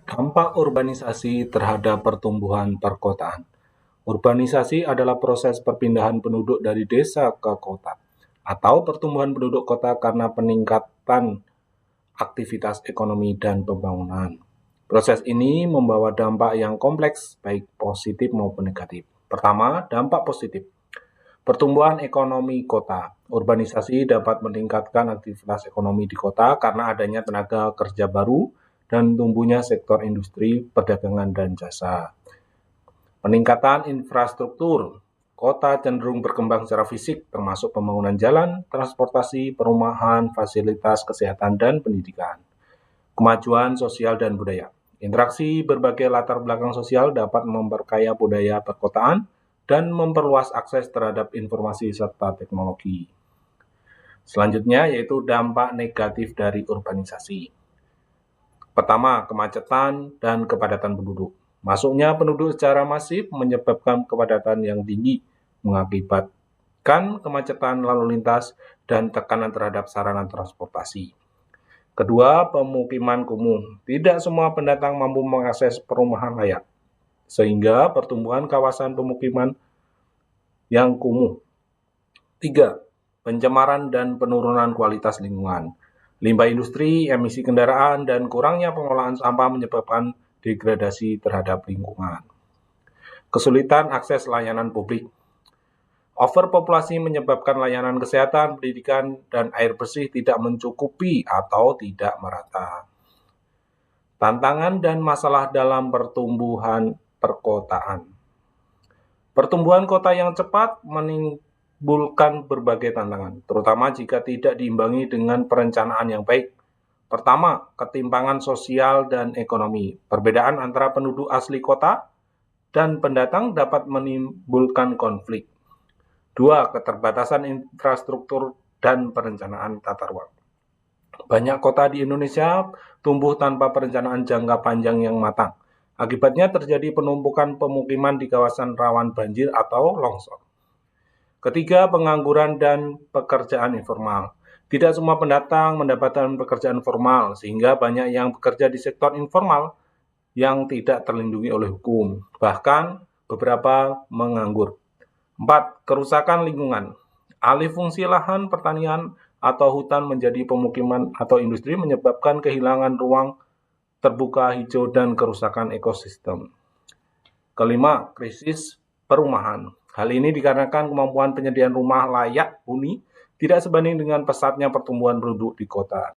Dampak urbanisasi terhadap pertumbuhan perkotaan. Urbanisasi adalah proses perpindahan penduduk dari desa ke kota, atau pertumbuhan penduduk kota karena peningkatan aktivitas ekonomi dan pembangunan. Proses ini membawa dampak yang kompleks, baik positif maupun negatif. Pertama, dampak positif. Pertumbuhan ekonomi kota. Urbanisasi dapat meningkatkan aktivitas ekonomi di kota karena adanya tenaga kerja baru dan tumbuhnya sektor industri, perdagangan, dan jasa. Peningkatan infrastruktur. Kota cenderung berkembang secara fisik, termasuk pembangunan jalan, transportasi, perumahan, fasilitas kesehatan, dan pendidikan. Kemajuan sosial dan budaya. Interaksi berbagai latar belakang sosial dapat memperkaya budaya perkotaan dan memperluas akses terhadap informasi serta teknologi. Selanjutnya yaitu dampak negatif dari urbanisasi. Pertama, kemacetan dan kepadatan penduduk. Masuknya penduduk secara masif menyebabkan kepadatan yang tinggi, mengakibatkan kemacetan lalu lintas dan tekanan terhadap sarana transportasi. Kedua, pemukiman kumuh. Tidak semua pendatang mampu mengakses perumahan layak, sehingga pertumbuhan kawasan pemukiman yang kumuh. Tiga, pencemaran dan penurunan kualitas lingkungan. Limbah industri, emisi kendaraan, dan kurangnya pengolahan sampah menyebabkan degradasi terhadap lingkungan. Kesulitan akses layanan publik. Overpopulasi menyebabkan layanan kesehatan, pendidikan, dan air bersih tidak mencukupi atau tidak merata. Tantangan dan masalah dalam pertumbuhan perkotaan. Pertumbuhan kota yang cepat menimbulkan berbagai tantangan, terutama jika tidak diimbangi dengan perencanaan yang baik. Pertama, ketimpangan sosial dan ekonomi. Perbedaan antara penduduk asli kota dan pendatang dapat menimbulkan konflik. Dua, keterbatasan infrastruktur dan perencanaan tata ruang. Banyak kota di Indonesia tumbuh tanpa perencanaan jangka panjang yang matang. Akibatnya terjadi penumpukan pemukiman di kawasan rawan banjir atau longsor. Ketiga, pengangguran dan pekerjaan informal. Tidak semua pendatang mendapatkan pekerjaan formal, sehingga banyak yang bekerja di sektor informal yang tidak terlindungi oleh hukum. Bahkan beberapa menganggur. 4. Kerusakan lingkungan. Alih fungsi lahan pertanian atau hutan menjadi pemukiman atau industri menyebabkan kehilangan ruang terbuka hijau dan kerusakan ekosistem. Kelima, krisis perumahan. Hal ini dikarenakan kemampuan penyediaan rumah layak huni tidak sebanding dengan pesatnya pertumbuhan penduduk di kota.